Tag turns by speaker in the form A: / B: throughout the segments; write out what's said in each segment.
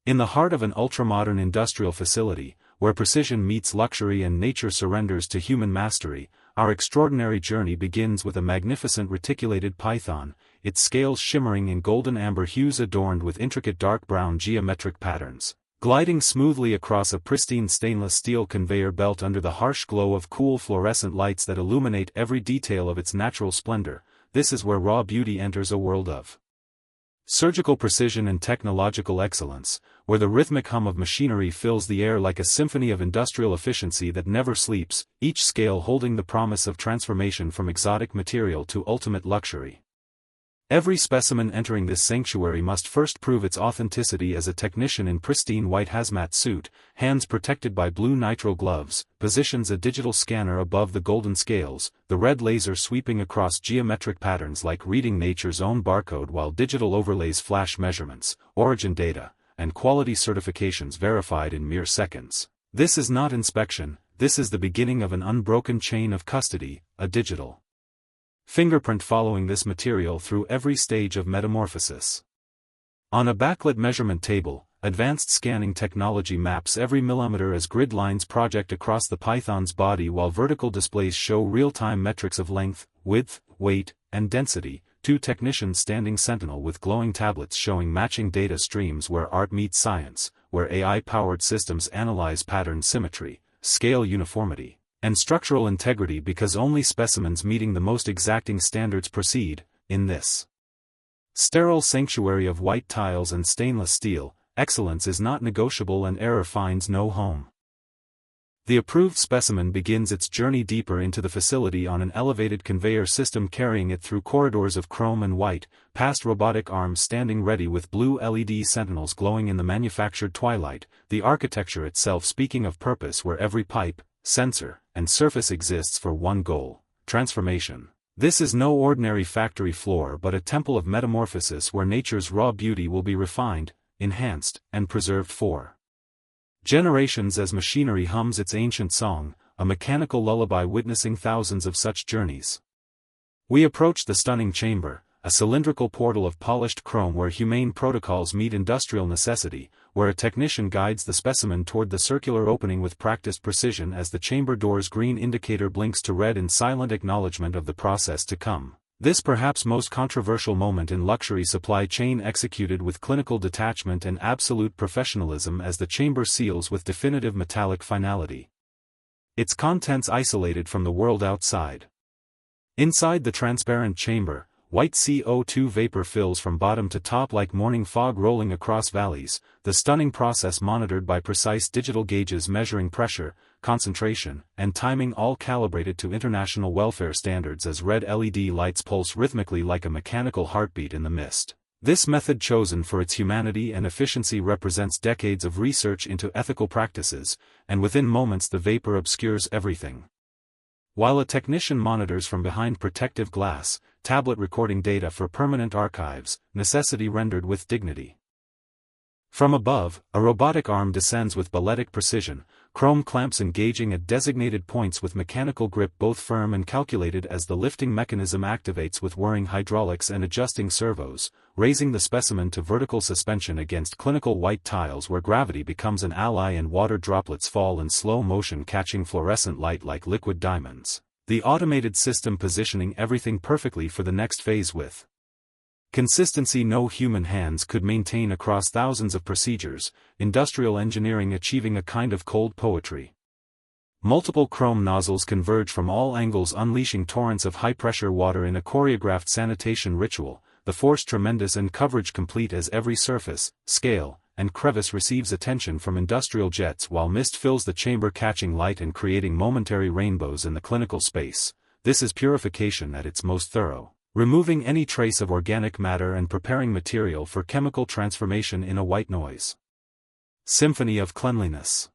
A: In the heart of an ultramodern industrial facility, where precision meets luxury and nature surrenders to human mastery, our extraordinary journey begins with a magnificent reticulated python, its scales shimmering in golden amber hues adorned with intricate dark brown geometric patterns, gliding smoothly across a pristine stainless steel conveyor belt under the harsh glow of cool fluorescent lights that illuminate every detail of its natural splendor. This is where raw beauty enters a world of surgical precision and technological excellence, where the rhythmic hum of machinery fills the air like a symphony of industrial efficiency that never sleeps, each scale holding the promise of transformation from exotic material to ultimate luxury. Every specimen entering this sanctuary must first prove its authenticity as a technician in pristine white hazmat suit, hands protected by blue nitrile gloves, positions a digital scanner above the golden scales, the red laser sweeping across geometric patterns like reading nature's own barcode while digital overlays flash measurements, origin data, and quality certifications verified in mere seconds. This is not inspection, this is the beginning of an unbroken chain of custody, a digital fingerprint following this material through every stage of metamorphosis. On a backlit measurement table, advanced scanning technology maps every millimeter as grid lines project across the python's body while vertical displays show real-time metrics of length, width, weight, and density, two technicians standing sentinel with glowing tablets showing matching data streams where art meets science, where AI-powered systems analyze pattern symmetry, scale uniformity, and structural integrity because only specimens meeting the most exacting standards proceed. In this sterile sanctuary of white tiles and stainless steel, excellence is not negotiable and error finds no home. The approved specimen begins its journey deeper into the facility on an elevated conveyor system carrying it through corridors of chrome and white, past robotic arms standing ready with blue LED sentinels glowing in the manufactured twilight, the architecture itself speaking of purpose where every pipe, sensor, and surface exists for one goal: transformation. This is no ordinary factory floor but a temple of metamorphosis where nature's raw beauty will be refined, enhanced, and preserved for generations as machinery hums its ancient song, a mechanical lullaby witnessing thousands of such journeys. We approach the stunning chamber, a cylindrical portal of polished chrome where humane protocols meet industrial necessity, where a technician guides the specimen toward the circular opening with practiced precision as the chamber door's green indicator blinks to red in silent acknowledgement of the process to come. This perhaps most controversial moment in luxury supply chain executed with clinical detachment and absolute professionalism as the chamber seals with definitive metallic finality. Its contents isolated from the world outside. Inside the transparent chamber, white CO2 vapor fills from bottom to top like morning fog rolling across valleys, the stunning process monitored by precise digital gauges measuring pressure, concentration, and timing all calibrated to international welfare standards as red LED lights pulse rhythmically like a mechanical heartbeat in the mist. This method chosen for its humanity and efficiency represents decades of research into ethical practices, and within moments the vapor obscures everything. While a technician monitors from behind protective glass, tablet recording data for permanent archives, necessity rendered with dignity. From above, a robotic arm descends with balletic precision, chrome clamps engaging at designated points with mechanical grip both firm and calculated as the lifting mechanism activates with whirring hydraulics and adjusting servos, raising the specimen to vertical suspension against clinical white tiles where gravity becomes an ally and water droplets fall in slow motion catching fluorescent light like liquid diamonds. The automated system positioning everything perfectly for the next phase with consistency no human hands could maintain across thousands of procedures, industrial engineering achieving a kind of cold poetry. Multiple chrome nozzles converge from all angles unleashing torrents of high-pressure water in a choreographed sanitation ritual, the force tremendous and coverage complete as every surface, scale, and crevice receives attention from industrial jets while mist fills the chamber catching light and creating momentary rainbows in the clinical space. This is purification at its most thorough, removing any trace of organic matter and preparing material for chemical transformation in a white noise symphony of cleanliness.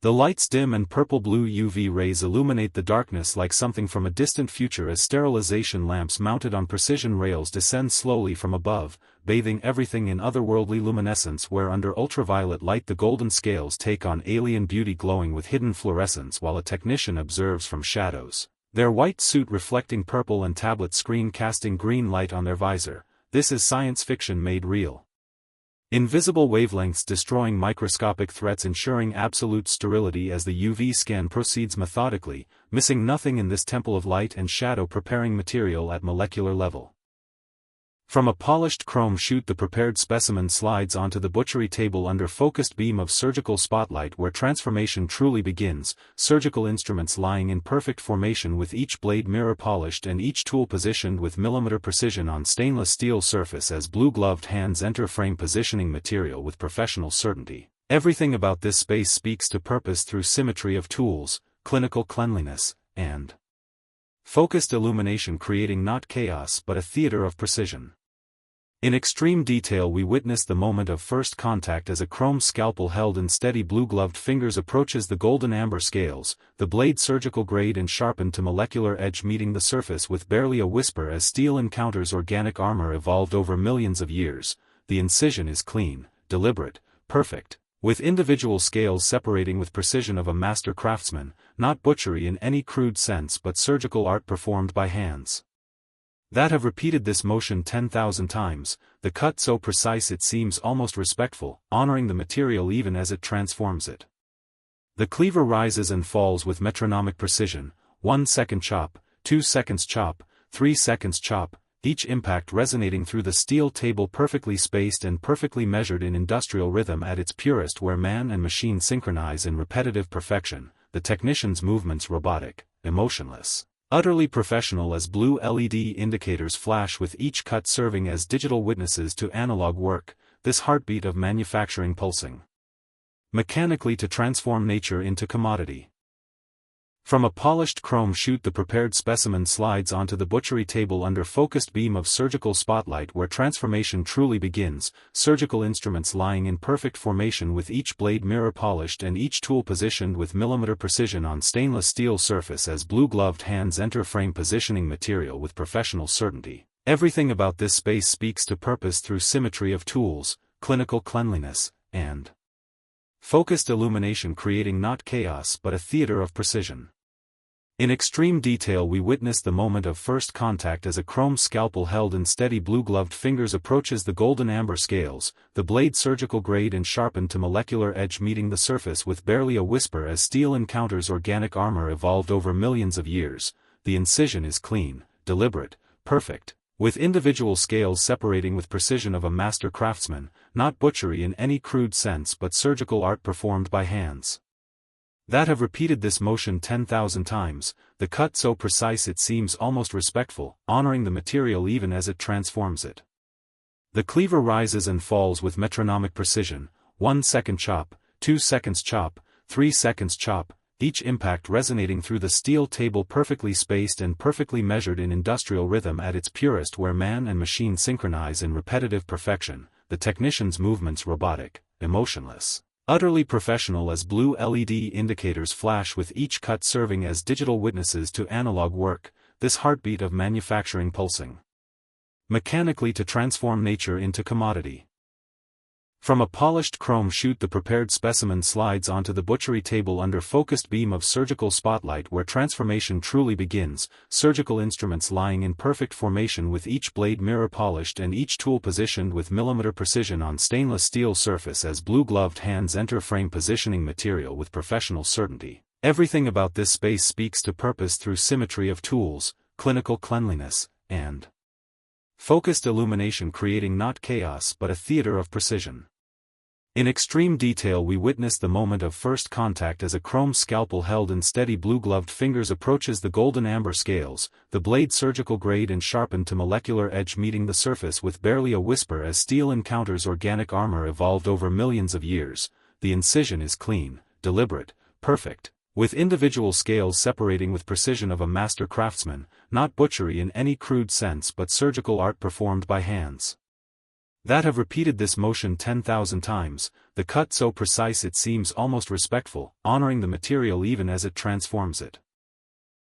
A: The lights dim and purple-blue UV rays illuminate the darkness like something from a distant future as sterilization lamps mounted on precision rails descend slowly from above, bathing everything in otherworldly luminescence where under ultraviolet light the golden scales take on alien beauty glowing with hidden fluorescence while a technician observes from shadows, their white suit reflecting purple and tablet screen casting green light on their visor. This is science fiction made real. Invisible wavelengths destroying microscopic threats, ensuring absolute sterility as the UV scan proceeds methodically, missing nothing in this temple of light and shadow, preparing material at molecular level. From a polished chrome chute, the prepared specimen slides onto the butchery table under focused beam of surgical spotlight, where transformation truly begins, surgical instruments lying in perfect formation with each blade mirror polished and each tool positioned with millimeter precision on stainless steel surface as blue-gloved hands enter frame, positioning material with professional certainty. Everything about this space speaks to purpose through symmetry of tools, clinical cleanliness, and focused illumination, creating not chaos but a theater of precision. In extreme detail we witness the moment of first contact as a chrome scalpel held in steady blue-gloved fingers approaches the golden amber scales, the blade surgical grade and sharpened to molecular edge, meeting the surface with barely a whisper as steel encounters organic armor evolved over millions of years. The incision is clean, deliberate, perfect, with individual scales separating with precision of a master craftsman, not butchery in any crude sense but surgical art performed by hands that have repeated this motion 10,000 times, the cut so precise it seems almost respectful, honoring the material even as it transforms it. The cleaver rises and falls with metronomic precision, 1 second chop, 2 seconds chop, 3 seconds chop, each impact resonating through the steel table, perfectly spaced and perfectly measured in industrial rhythm at its purest, where man and machine synchronize in repetitive perfection, the technician's movements robotic, emotionless, utterly professional as blue LED indicators flash with each cut serving as digital witnesses to analog work, this heartbeat of manufacturing pulsing mechanically to transform nature into commodity. From a polished chrome chute, the prepared specimen slides onto the butchery table under focused beam of surgical spotlight, where transformation truly begins, surgical instruments lying in perfect formation with each blade mirror polished and each tool positioned with millimeter precision on stainless steel surface as blue-gloved hands enter frame, positioning material with professional certainty. Everything about this space speaks to purpose through symmetry of tools, clinical cleanliness, and focused illumination, creating not chaos but a theater of precision. In extreme detail we witness the moment of first contact as a chrome scalpel held in steady blue-gloved fingers approaches the golden amber scales, the blade surgical grade and sharpened to molecular edge, meeting the surface with barely a whisper as steel encounters organic armor evolved over millions of years. The incision is clean, deliberate, perfect, with individual scales separating with precision of a master craftsman, not butchery in any crude sense but surgical art performed by hands that have repeated this motion 10,000 times, the cut so precise it seems almost respectful, honoring the material even as it transforms it. The cleaver rises and falls with metronomic precision, 1 second chop, 2 seconds chop, 3 seconds chop, each impact resonating through the steel table, perfectly spaced and perfectly measured in industrial rhythm at its purest, where man and machine synchronize in repetitive perfection, the technician's movements robotic, emotionless, utterly professional as blue LED indicators flash with each cut serving as digital witnesses to analog work, this heartbeat of manufacturing pulsing mechanically to transform nature into commodity. From a polished chrome chute, the prepared specimen slides onto the butchery table under focused beam of surgical spotlight, where transformation truly begins, surgical instruments lying in perfect formation with each blade mirror polished and each tool positioned with millimeter precision on stainless steel surface as blue-gloved hands enter frame, positioning material with professional certainty. Everything about this space speaks to purpose through symmetry of tools, clinical cleanliness, and focused illumination, creating not chaos but a theater of precision. In extreme detail we witness the moment of first contact as a chrome scalpel held in steady blue-gloved fingers approaches the golden amber scales, the blade surgical grade and sharpened to molecular edge, meeting the surface with barely a whisper as steel encounters organic armor evolved over millions of years. The incision is clean, deliberate, perfect, with individual scales separating with precision of a master craftsman, not butchery in any crude sense but surgical art performed by hands that have repeated this motion 10,000 times, the cut so precise it seems almost respectful, honoring the material even as it transforms it.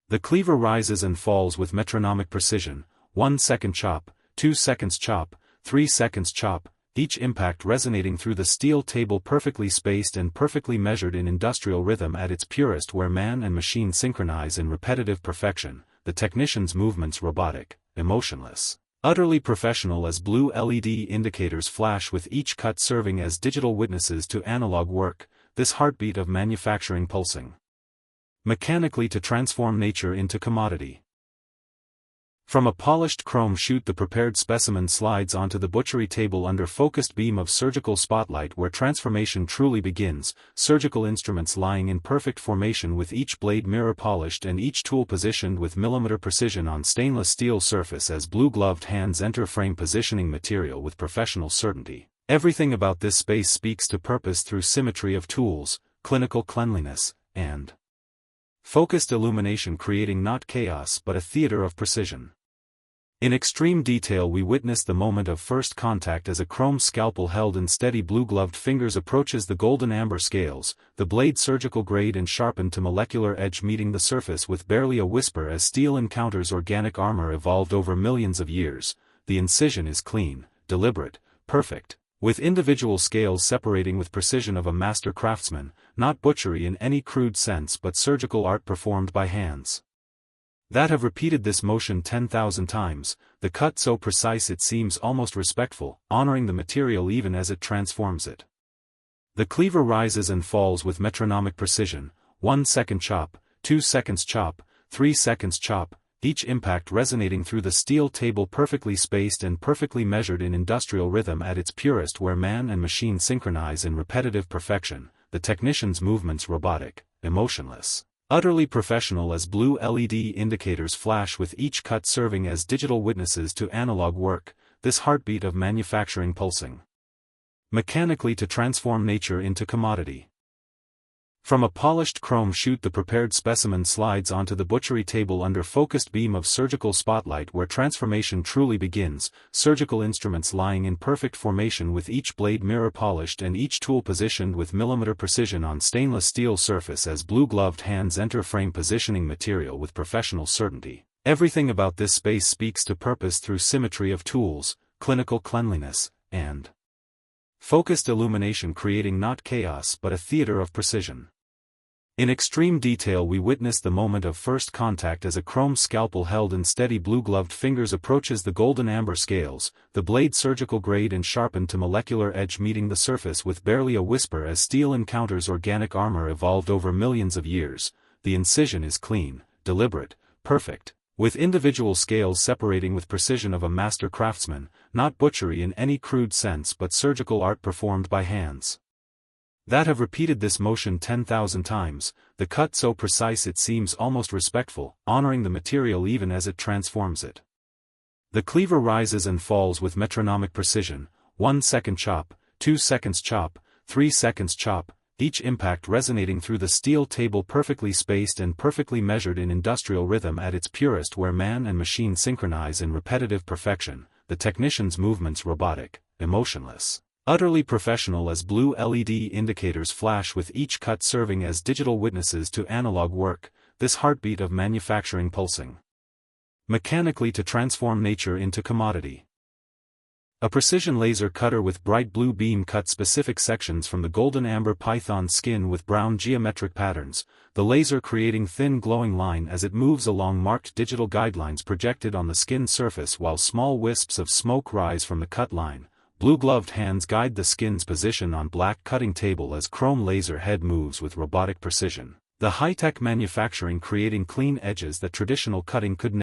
A: The cleaver rises and falls with metronomic precision, 1 second chop, 2 seconds chop, 3 seconds chop, each impact resonating through the steel table, perfectly spaced and perfectly measured in industrial rhythm at its purest, where man and machine synchronize in repetitive perfection, the technician's movements robotic, emotionless, Utterly professional as blue LED indicators flash with each cut serving as digital witnesses to analog work, this heartbeat of manufacturing pulsing mechanically to transform nature into commodity. From a polished chrome chute the prepared specimen slides onto the butchery table under focused beam of surgical spotlight where transformation truly begins, surgical instruments lying in perfect formation with each blade mirror polished and each tool positioned with millimeter precision on stainless steel surface as blue-gloved hands enter frame positioning material with professional certainty. Everything about this space speaks to purpose through symmetry of tools, clinical cleanliness, and focused illumination creating not chaos but a theater of precision. In extreme detail we witness the moment of first contact as a chrome scalpel held in steady blue-gloved fingers approaches the golden amber scales, the blade surgical grade and sharpened to molecular edge meeting the surface with barely a whisper as steel encounters organic armor evolved over millions of years. The incision is clean, deliberate, perfect, with individual scales separating with precision of a master craftsman, not butchery in any crude sense but surgical art performed by hands that have repeated this motion 10,000 times, the cut so precise it seems almost respectful, honoring the material even as it transforms it. The cleaver rises and falls with metronomic precision, 1 second chop, 2 seconds chop, 3 seconds chop, each impact resonating through the steel table perfectly spaced and perfectly measured in industrial rhythm at its purest where man and machine synchronize in repetitive perfection, the technician's movements robotic, emotionless. Utterly professional as blue LED indicators flash with each cut serving as digital witnesses to analog work, this heartbeat of manufacturing pulsing mechanically to transform nature into commodity. From a polished chrome chute the prepared specimen slides onto the butchery table under focused beam of surgical spotlight where transformation truly begins, surgical instruments lying in perfect formation with each blade mirror polished and each tool positioned with millimeter precision on stainless steel surface as blue-gloved hands enter frame positioning material with professional certainty. Everything about this space speaks to purpose through symmetry of tools, clinical cleanliness, and focused illumination creating not chaos but a theater of precision. In extreme detail we witness the moment of first contact as a chrome scalpel held in steady blue-gloved fingers approaches the golden amber scales, the blade surgical grade and sharpened to molecular edge meeting the surface with barely a whisper as steel encounters organic armor evolved over millions of years. The incision is clean, deliberate, perfect, with individual scales separating with precision of a master craftsman, not butchery in any crude sense but surgical art performed by hands that have repeated this motion 10,000 times, the cut so precise it seems almost respectful, honoring the material even as it transforms it. The cleaver rises and falls with metronomic precision, 1 second chop, 2 seconds chop, 3 seconds chop, each impact resonating through the steel table perfectly spaced and perfectly measured in industrial rhythm at its purest where man and machine synchronize in repetitive perfection, the technician's movements robotic, emotionless. Utterly professional as blue LED indicators flash with each cut serving as digital witnesses to analog work, this heartbeat of manufacturing pulsing mechanically to transform nature into commodity. A precision laser cutter with bright blue beam cut specific sections from the golden amber python skin with brown geometric patterns, the laser creating thin glowing line as it moves along marked digital guidelines projected on the skin surface while small wisps of smoke rise from the cut line. Blue-gloved hands guide the skin's position on black cutting table as chrome laser head moves with robotic precision. The high-tech manufacturing creating clean edges that traditional cutting could never